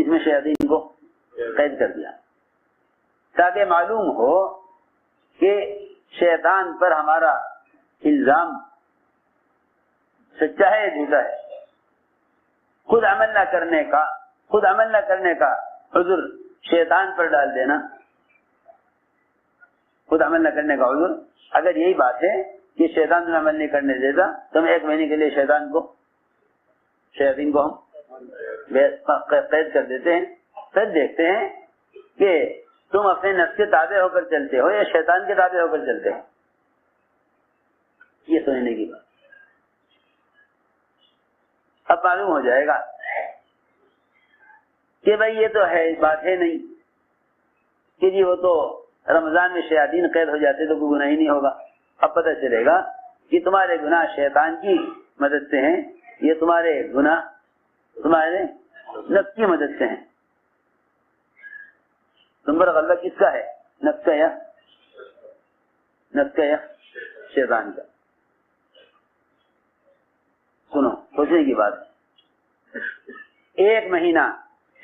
اس میں شیاطین کو قید کر دیا تاکہ معلوم ہو کہ شیطان پر ہمارا الزام سچا ہے یا جھوٹا ہے. خود عمل نہ کرنے کا عذر شیطان پر ڈال دینا. خود عمل نہ کرنے کا عذر، اگر یہی بات ہے کہ شیطان تمہیں عمل نہیں کرنے دیتا تو ہم 1 مہینے کے لیے شیاطین کو ہم قید کر دیتے ہیں، پھر دیکھتے ہیں کہ تم اپنے نفس کے تابع ہو کر چلتے ہو یا شیطان کے تابع ہو کر چلتے ہو. یہ سمجھنے کی بات. اب معلوم ہو جائے گا کہ بھائی یہ تو ہے، بات ہے نہیں کہ جی وہ تو رمضان میں شیاطین قید ہو جاتے تو کوئی گناہ ہی نہیں ہوگا. اب پتہ چلے گا کہ تمہارے گناہ شیطان کی مدد سے ہیں، یہ تمہارے گناہ تمہارے نفس کی مدد سے ہیں. تم پر غلبہ کس کا ہے؟ نفس کا یا شیطان کا؟ سنو، سوچنے کی بات. 1 مہینہ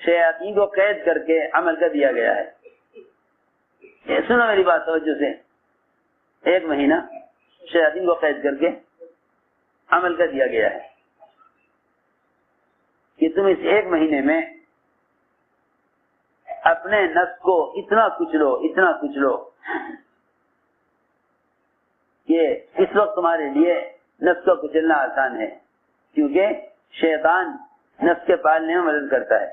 شیاطین کو قید کر کے عمل کر دیا گیا ہے. سنو میری بات توجہ سے. 1 مہینہ شیاطین کو قید کر کے عمل کر دیا گیا ہے کہ تم اس 1 مہینے میں اپنے نفس کو اتنا کچلو کہ اس وقت تمہارے لیے نفس کو کچلنا آسان ہے، کیونکہ شیطان نفس کے پالنے میں مدد کرتا ہے.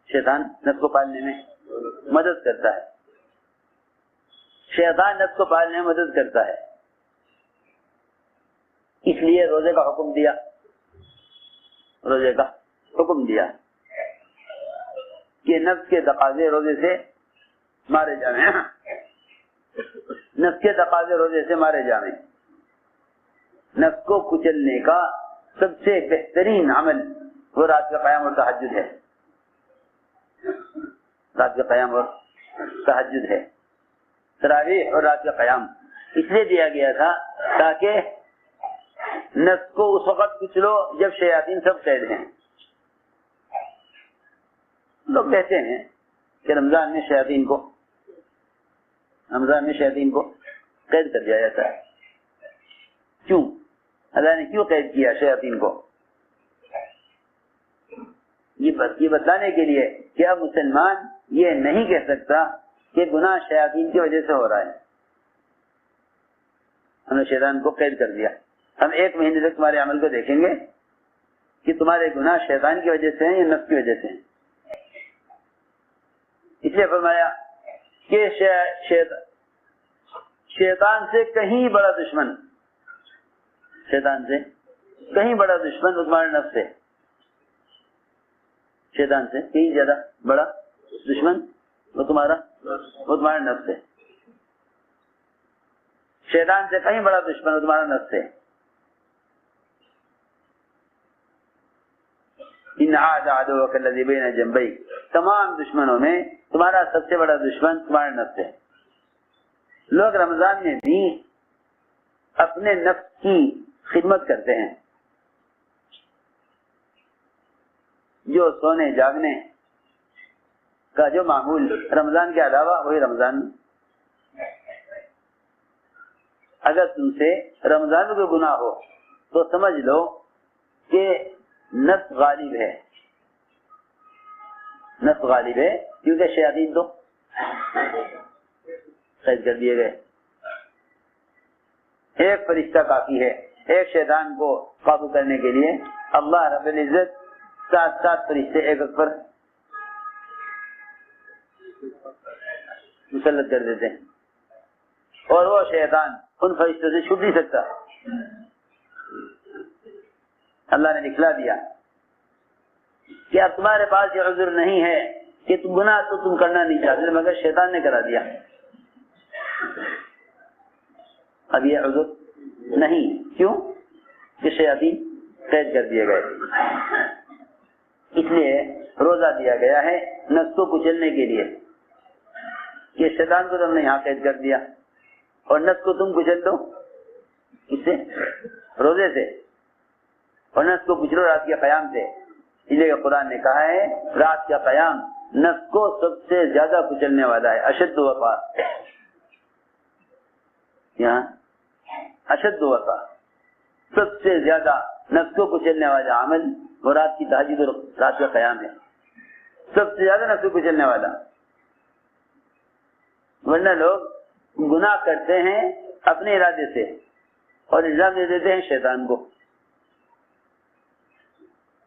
شیطان نفس کو پالنے میں مدد کرتا ہے. شیطان نفس کو پالنے میں مدد کرتا ہے. اس لیے روزے کا حکم دیا کہ نفس کے تقاضے روزے سے مارے جائیں. نفس کو کچلنے کا سب سے بہترین عمل وہ رات کا قیام اور تہجد ہے. تراویح اور رات کا قیام اس لیے دیا گیا تھا تاکہ نفس کو اس وقت کچلو جب شیاطین سب قید ہیں. لوگ کہتے ہیں کہ رمضان میں شیاطین کو قید کر دیا جاتا ہے. کیوں؟ اللہ نے کیوں قید کیا شیاطین کو؟ یہ بتانے کے لیے کہ اب مسلمان یہ نہیں کہہ سکتا کہ گناہ شیاطین کی وجہ سے ہو رہا ہے. ہم نے شیطان کو قید کر دیا. ہم 1 مہینے تک تمہارے عمل کو دیکھیں گے کہ تمہارے گناہ شیطان کی وجہ سے ہیں یا نفس کی وجہ سے ہیں. اس لیے فرمایا کہ شیطان سے کہیں بڑا دشمن تمہارے نفس ہے. شیطان سے کہیں زیادہ بڑا دشمن وہ تمہارا نفس ہے. شیطان سے کہیں بڑا دشمن وہ تمہارا نفس ہے. ان عدوک الذی بین جنبیک، تمام دشمنوں میں تمہارا سب سے بڑا دشمن تمہارا نفس ہے. لوگ رمضان میں بھی اپنے نفس کی خدمت کرتے ہیں. جو سونے جاگنے کا جو معمول رمضان کے علاوہ وہی رمضان میں. اگر تم سے رمضان میں گناہ ہو تو سمجھ لو کہ نفس غالب ہے کیونکہ شیاطین تو قید کر دیے گئے. ایک فرشتہ کافی ہے ایک شیطان کو قابو کرنے کے لیے. اللہ رب العزت 7 فرشتے ایک پر مسلط کر دیتے ہیں اور وہ شیطان ان فرشتوں سے چھوٹ نہیں سکتا. اللہ نے دکھلا دیا کہ اب تمہارے پاس یہ عذر نہیں ہے کہ تم گناہ تو تم کرنا نہیں چاہتے مگر شیطان نے کرا دیا. اب یہ عذر نہیں. کیوں؟ کہ شیاطین قید کر دیے گئے. اس لیے روزہ دیا گیا ہے نفس کو کچلنے کے لیے. یہ شیطان کو تم نے یہاں قید کر دیا اور نفس کو تم کچل دو اس سے، روزے سے، اور نفس کو کچلو رات کے قیام سے. اس لیے قرآن نے کہا ہے رات کا قیام نفس کو سب سے زیادہ کچلنے والا ہے. اشد وفا، یہاں اشد وفا، سب سے زیادہ نفس کو کچلنے والا عمل وہ رات کی تہجد اور رات کا قیام ہے. سب سے زیادہ نفس کو کچلنے والا. ورنہ لوگ گناہ کرتے ہیں اپنے ارادے سے اور الزام دے دیتے ہیں شیطان کو.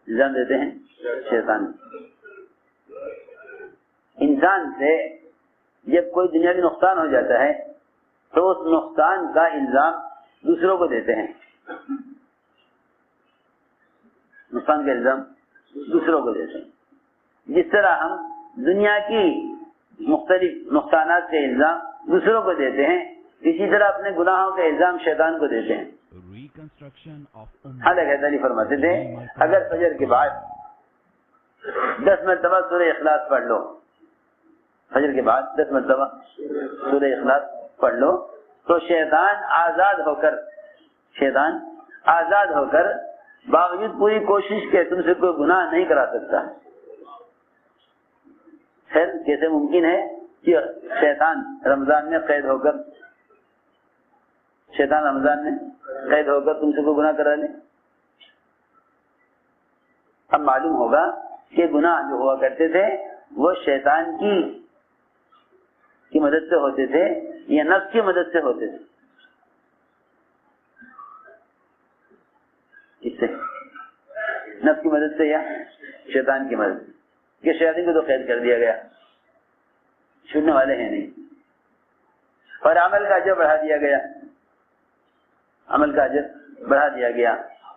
الزام دیتے ہیں شیطان. انسان سے جب کوئی دنیاوی نقصان ہو جاتا ہے تو اس نقصان کا الزام دوسروں کو دیتے ہیں. نقصان کا الزام دوسروں کو دیتے ہیں. جس طرح ہم دنیا کی مختلف نقصانات کے الزام دوسروں کو دیتے ہیں، اسی طرح اپنے گناہوں کے الزام شیطان کو دیتے ہیں. حضرت غزالی فرماتے تھے اگر فجر کے بعد 10 مرتبہ سورہ اخلاص پڑھ لو، فجر کے بعد 10 مرتبہ سورہ اخلاص پڑھ لو تو شیطان آزاد ہو کر باوجود پوری کوشش کے تم سے کوئی گناہ نہیں کرا سکتا. خیر کیسے ممکن ہے کہ شیطان رمضان میں قید ہو کر تم سے کوئی گناہ کرا لے؟ اب معلوم ہوگا کہ گناہ جو ہوا کرتے تھے وہ شیطان کی مدد سے ہوتے تھے یا نفس کی مدد سے ہوتے تھے. اس سے نفس کی مدد سے یا شیطان کی مدد سے، کہ شیطان کو تو قید کر دیا گیا، چھوڑنے والے ہیں نہیں. اور عمل کا اجر بڑھا دیا گیا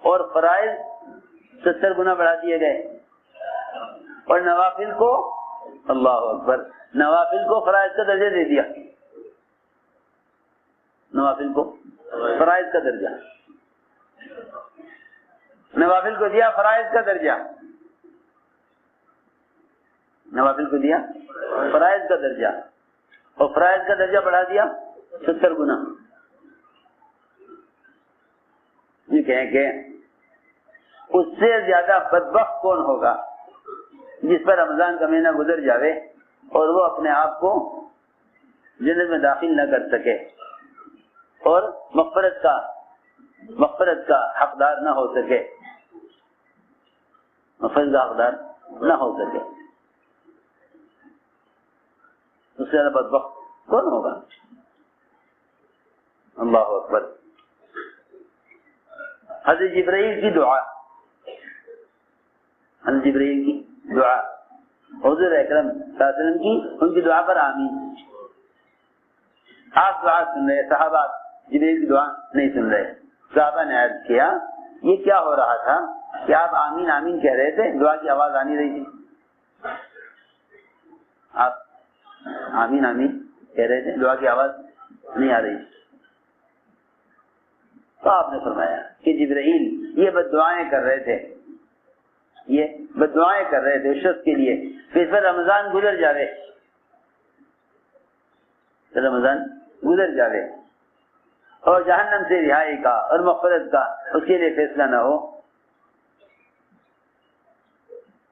اور فرائض 70 گنا بڑھا دیے گئے اور نوافل کو اللہ اکبر نوافل کو فرائض کا درجہ دے دیا. نوافل کو فرائض کا درجہ، نوافل کو دیا فرائض کا درجہ، نوافل کو دیا فرائض کا درجہ اور فرائض کا درجہ بڑھا دیا 70 گنا. یہ کہیں کہ اس سے زیادہ بدبخت کون ہوگا جس پر رمضان کا مہینہ گزر جاوے اور وہ اپنے آپ کو جنت میں داخل نہ کر سکے اور مغفرت کا حقدار نہ ہو سکے، مغفرت کا حقدار نہ ہو سکے. اس سے زیادہ بدبخت کون ہوگا؟ اللہ اکبر. حضرت جبرائیل کی دعا، حضور اکرم صلی اللہ علیہ وسلم کی ان کی دعا پر آمین. آپ دعا سن رہے، صحابہ جبرائیل کی دعا نہیں سن رہے. صحابہ نے عرض کیا یہ کیا ہو رہا تھا کہ آپ آمین آمین کہہ رہے تھے، دعا کی آواز آ نہیں رہی تھی. آپ آمین آمین کہہ رہے تھے، دعا کی آواز نہیں آ رہی. تو آپ نے فرمایا کہ جبرائیل یہ بد دعائیں کر رہے تھے اس شخص کے لیے کہ اس پر رمضان گزر جاوے اور جہنم سے رہائی کا اور مغفرت کا اس کے لیے فیصلہ نہ ہو.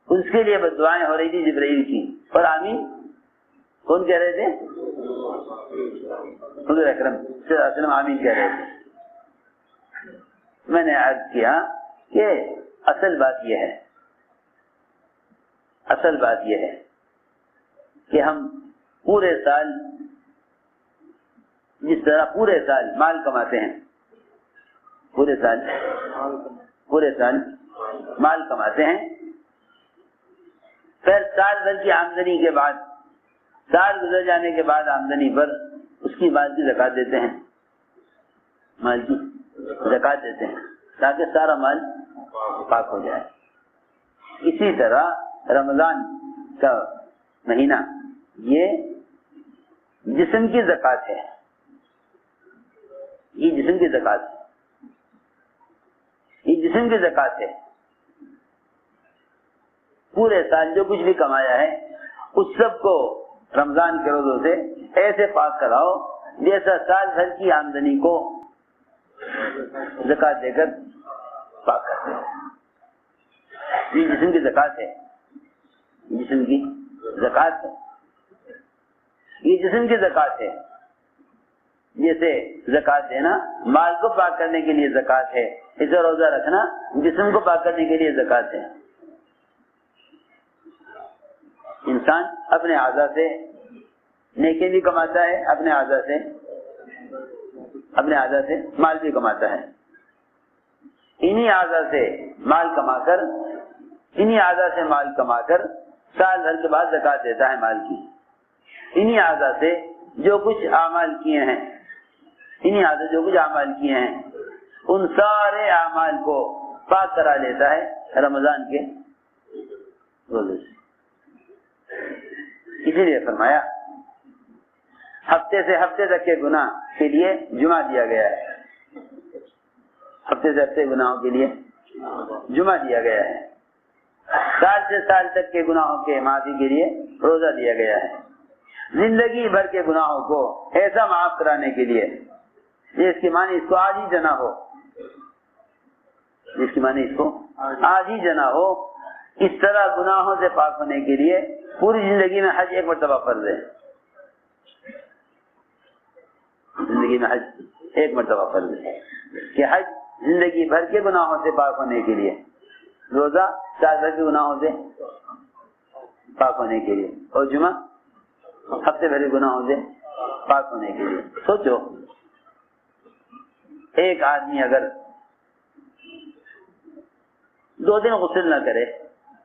اس کے لیے بد دعائیں ہو رہی تھی جبرائیل کی. اور آمین کون کہہ رہے تھے؟ حضور اکرم صلی اللہ علیہ وسلم آمین کہہ رہے تھے. میں نے عرض کیا کہ اصل بات یہ ہے کہ ہم پورے سال جس طرح پورے سال مال کماتے ہیں، پورے سال مال کماتے ہیں، پھر سال بھر کی آمدنی کے بعد، سال گزر جانے کے بعد آمدنی پر اس کی مال کی زکات دیتے ہیں، مال کی زکات دیتے ہیں تاکہ سارا مال پاک ہو جائے. اسی طرح رمضان کا مہینہ یہ جسم کی زکات ہے، یہ جسم کی زکات ہے. پورے سال جو کچھ بھی کمایا ہے اس سب کو رمضان کے روزوں سے ایسے پاک کراؤ جیسا سال بھر کی آمدنی کو زکات دے کر پاک کرتے ہیں. یہ جسم کی زکات ہے، جسم کی زکات ہے، یہ جسم کی زکات ہے. جیسے زکات دینا مال کو پاک کرنے کے لیے زکات ہے، اسے روزہ رکھنا جسم کو پاک کرنے کے لیے زکات ہے. انسان اپنے اعضاء سے نیکی بھی کماتا ہے، اپنے اعضاء سے مال بھی کماتا ہے. انہی اعضاء سے مال کما کر سال بھر کے بعد زکات دیتا ہے مال کی. انہی اعضاء سے جو کچھ اعمال کیے ہیں، ان سارے اعمال کو پاک کرا لیتا ہے رمضان کے روزے سے. اسی لیے فرمایا ہفتے سے ہفتے تک کے گناہ کے لیے جمعہ دیا گیا ہے، ہفتے سے ہفتے گناہوں کے لیے جمعہ دیا گیا ہے، سال سے سال تک کے گناہوں کے معافی کے لیے روزہ دیا گیا ہے، زندگی بھر کے گناہوں کو ایسا معاف کرانے کے لیے جس کی معنی اس کو آج ہی جنا ہو، اس طرح گناہوں سے پاک ہونے کے لیے پوری زندگی میں حج ایک مرتبہ فرض ہے. زندگی میں حج ایک مرتبہ فرض ہے کہ حج زندگی بھر کے گناہوں سے پاک ہونے کے لیے، روزہ سال بھر کے گناہوں سے پاک ہونے کے لیے، اور جمعہ ہفتے بھر کے گناہوں سے پاک ہونے کے لیے. سوچو ایک آدمی اگر 2 دن غسل نہ کرے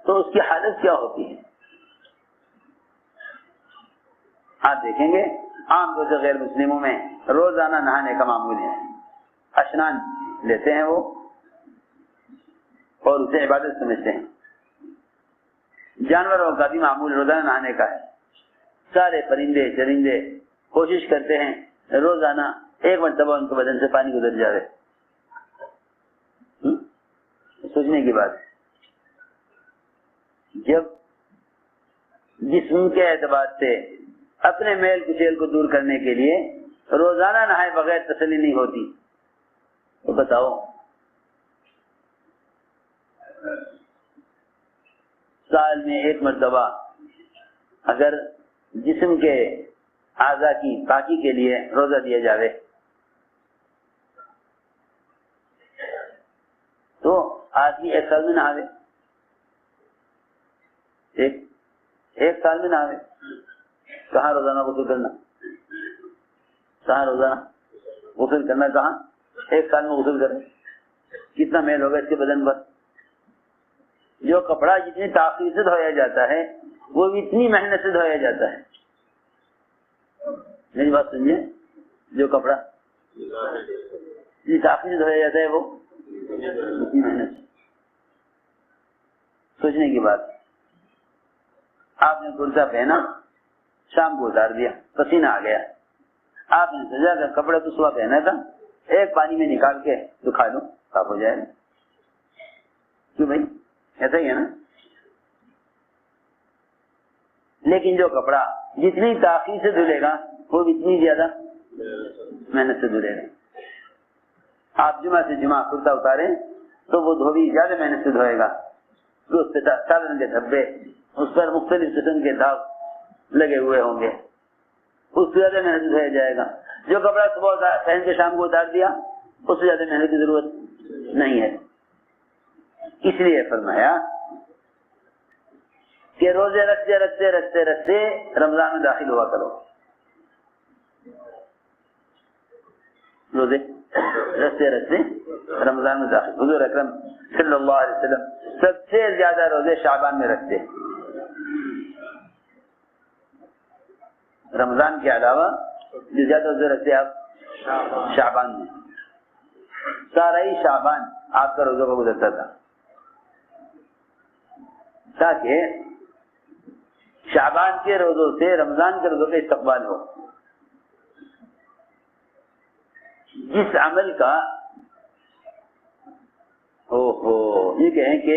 تو اس کی حالت کیا ہوتی ہے؟ آپ دیکھیں گے عام طور سے غیر مسلموں میں روزانہ نہانے کا معمول ہے، اشنان لیتے ہیں وہ اور اسے عبادت سمجھتے ہیں. جانوروں کا بھی معمول روزانہ نہانے کا ہے. سارے پرندے چرندے کوشش کرتے ہیں روزانہ ایک مرتبہ ان کے بدن سے پانی گزر جائے. سوچنے کی بات ہے. جب جسم کے اعتبار سے اپنے میل کچیل کو دور کرنے کے لیے روزانہ نہائے بغیر تسلی نہیں ہوتی تو بتاؤ سال میں ایک مرتبہ اگر جسم کے اعضاء کی پاکی کے لیے روزہ دیا جاوے تو آدمی ایک سال میں نہاوے، ایک سال میں نہاوے. کہاں روزانہ غسل کرنا، کہاں ایک سال میں غسل کریں؟ کتنا میل ہوگا اس کے بدن پر. جو کپڑا جتنی تاخیر سے دھویا جاتا ہے وہ بھی اتنی محنت سے دھویا جاتا ہے. میری بات سمجھے، جو کپڑا جتنی تاخیر سے دھویا جاتا ہے وہ اتنی محنت سے. سوچنے کی بات. آپ نے کرتا پہنا، شام کو اتار دیا، پسینہ آ گیا، آپ نے سجا کر کپڑا تو صبح پہنا تھا، ایک پانی میں نکال کے سکھا لو، صاف ہو جائے گا. کیوں بھائی، ایسا ہی ہے نا. لیکن جو کپڑا جتنی تاخیر سے دھلے گا وہ اتنی زیادہ محنت سے دھلے گا. آپ جمعہ سے جمعہ کرتا اتاریں تو وہ دھوبی زیادہ محنت سے دھوئے گا، تو اس پہ سالن کے دھبے، اس پر مختلف قسم کے داغ لگے ہوئے ہوں گے، اس سے زیادہ محنت دھویا جائے گا. جو کپڑا صبح پہن کے شام کو اتار دیا اس سے زیادہ محنت کی ضرورت نہیں ہے. اس لیے فرمایا کہ روزے رکھتے رکھتے رکھتے رکھتے رمضان میں داخل ہوا کرو. روزے رکھتے رکھتے رمضان میں داخل. حضور اکرم صلی اللہ علیہ وسلم سب سے زیادہ روزے شعبان میں رکھتے. رمضان کے علاوہ جو زیادہ روزے رکھتے آپ شعبان میں. سارا ہی شعبان آپ کا روزوں کو گزرتا تھا تاکہ شعبان کے روزوں سے رمضان کے روزوں کا استقبال ہو. جس عمل کا یہ کہیں کہ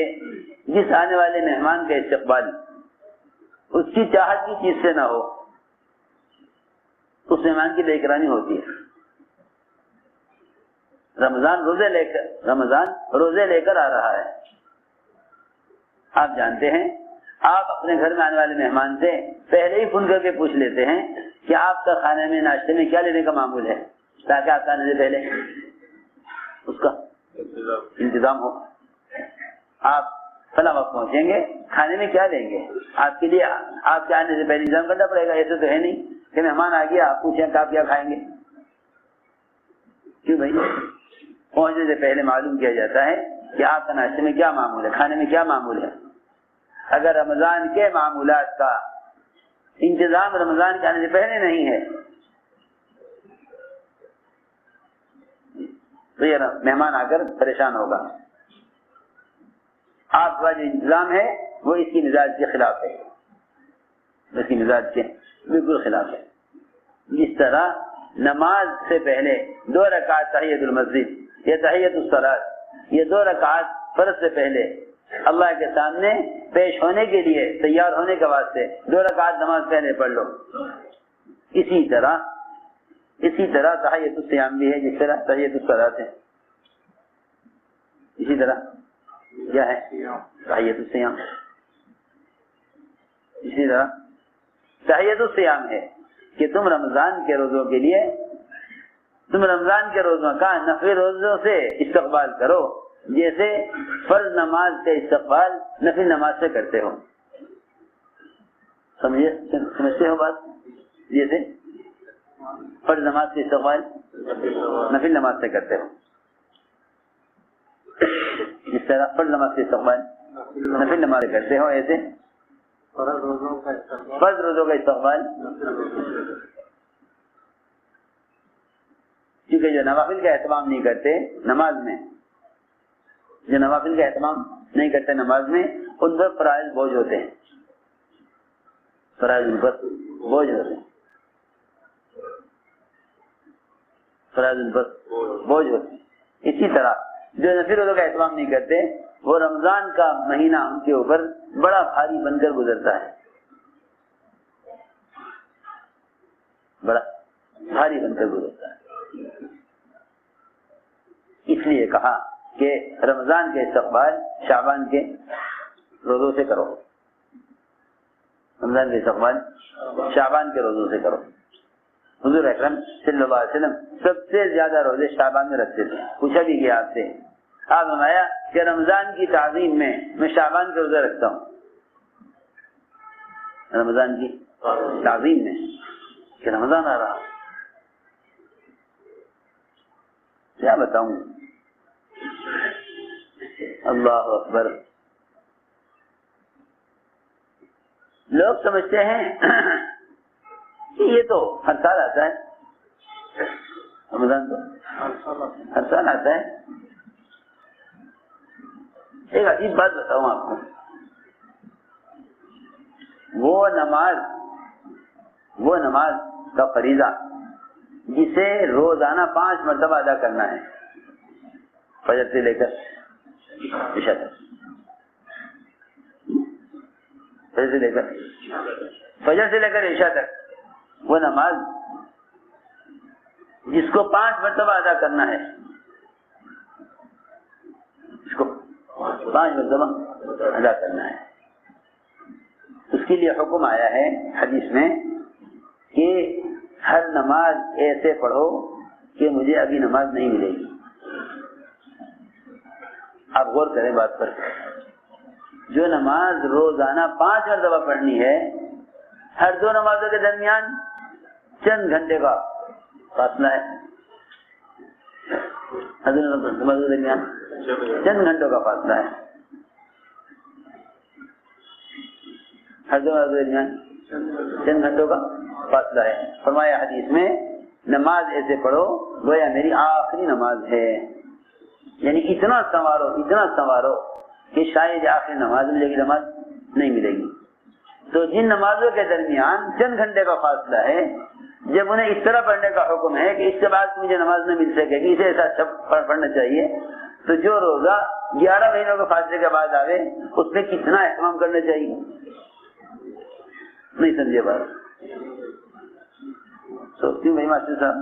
جس آنے والے مہمان کا استقبال اس کی چاہت کی چیز سے نہ ہو، اس مہمان کی بے اکرامی ہوتی ہے. رمضان روزے لے کر آ رہا ہے. آپ جانتے ہیں آپ اپنے گھر میں آنے والے مہمان سے پہلے ہی فون کر کے پوچھ لیتے ہیں کہ آپ کا کھانے میں ناشتے میں کیا لینے کا معمول ہے، تاکہ آپ آنے سے پہلے اس کا انتظام ہو. آپ فلاں وقت پہنچیں گے، کھانے میں کیا لیں گے، آپ کے لیے آپ کے آنے سے پہلے انتظام کرنا پڑے گا. ایسے تو ہے نہیں کہ مہمان آ گیا آپ پوچھیں کہ آپ کیا کھائیں گے. کیوں بھائی؟ پہنچنے سے پہلے معلوم کیا جاتا ہے کہ آپ کا ناشتے میں کیا معمول ہے، کھانے میں کیا معمول ہے. اگر رمضان کے معمولات کا انتظام رمضان کے آنے سے پہلے نہیں ہے تو یہ مہمان آ کر پریشان ہوگا. آپ کا جو انتظام ہے وہ اس کی مزاج کے خلاف ہے، اس کی مزاج کے بالکل خلاف ہے. جس طرح نماز سے پہلے 2 رکعت تحیۃ المسجد یا تحیۃ الصلاۃ، یہ 2 رکعت فرض سے پہلے اللہ کے سامنے پیش ہونے کے لیے تیار ہونے کے واسطے 2 رکعت نماز پہلے پڑھ لو. اسی طرح تحیۃ الصیام بھی ہے، جس طرح تحیۃ الصلاۃ ہے. اسی طرح کیا ہے تحیۃ الصیام، اسی طرح تحیۃ الصیام ہے کہ تم رمضان کے روزوں کے لیے تم رمضان کے روزوں کا نفل روزوں سے استقبال کرو، جیسے فرض نماز کا استقبال نفل نماز سے کرتے ہو. سمجھتے ہو بات؟ جیسے فرض نماز کا استقبال نفل نماز سے کرتے ہو، جس طرح فرض نماز کا استقبال نفل نماز سے کرتے ہو، ایسے فرض روزوں کا استقبال. کیونکہ جو نوافل کا اہتمام نہیں کرتے نماز میں، جو نوافل کا اہتمام نہیں کرتے نماز میں، ان پر فرائض بوجھ ہوتے ہیں، فرائض ان پر بوجھ ہوتے ہیں، فرائض ان پر بوجھ ہوتے ہیں. اسی طرح جو نفل روزوں کا اہتمام نہیں کرتے وہ رمضان کا مہینہ ان کے اوپر بڑا بھاری بن کر گزرتا ہے، بڑا بھاری بن کر گزرتا ہے. اس لیے کہا کہ رمضان کے استقبال شعبان کے روزوں سے کرو، رمضان کے استقبال شعبان کے روزوں سے کرو. حضور اکرم صلی اللہ علیہ وسلم سب سے زیادہ روزے شعبان میں رکھتے تھے. پوچھا بھی گیا آپ سے، آپ فرمایا کہ رمضان کی تعظیم میں شعبان کے روزے رکھتا ہوں. رمضان کی تعظیم میں کہ رمضان آ رہا، کیا بتاؤں. اللہ اکبر. لوگ سمجھتے ہیں کہ یہ تو ہر سال آتا ہے، رمضان تو ہر سال آتا ہے. ایک عجیب بات بتاؤں آپ کو، وہ نماز کا فریضہ جسے روزانہ 5 مرتبہ ادا کرنا ہے، فجر سے لے کر عشاء تک، فجر سے لے کر عشاء تک، وہ نماز جس کو 5 مرتبہ ادا کرنا ہے، اس کو 5 مرتبہ ادا کرنا ہے. اس کے لیے حکم آیا ہے حدیث میں کہ ہر نماز ایسے پڑھو کہ مجھے ابھی نماز نہیں ملے گی. آپ غور کریں بات پر. جو نماز روزانہ 5 مرتبہ پڑھنی ہے، ہر 2 نمازوں کے درمیان چند گھنٹے کا فاصلہ ہے، ہر 2 نمازوں کے درمیان چند گھنٹوں کا فاصلہ ہے، ہر 2 نمازوں کے درمیان چند گھنٹوں کا فاصلہ ہے. فرمایا حدیث میں نماز ایسے پڑھو گویا میری آخری نماز ہے. یعنی اتنا سنوارو کہ شاید آخری نماز ملے گی، نماز نہیں ملے گی. تو جن نمازوں کے درمیان چند گھنٹے کا فاصلہ ہے، جب انہیں اس طرح پڑھنے کا حکم ہے کہ اس کے بعد مجھے نماز نہیں مل سکے گی، اسے ایسا پڑھنا چاہیے، تو جو روزہ 11 مہینوں کے فاصلے کے بعد آوے اس میں کتنا اہتمام کرنا چاہیے. نہیں سمجھے بات؟ تو کیوں بھائی ماسٹر صاحب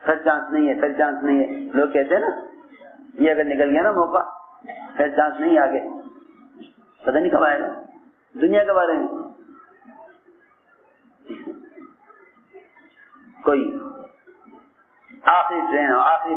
پھر چانس نہیں ہے، لوگ کہتے ہیں نا یہ اگر نکل گیا نا موقع چانس نہیں آگے، پتہ نہیں کب آئے گا دنیا کے بارے میں کوئی آخری ٹرین ہو، آخری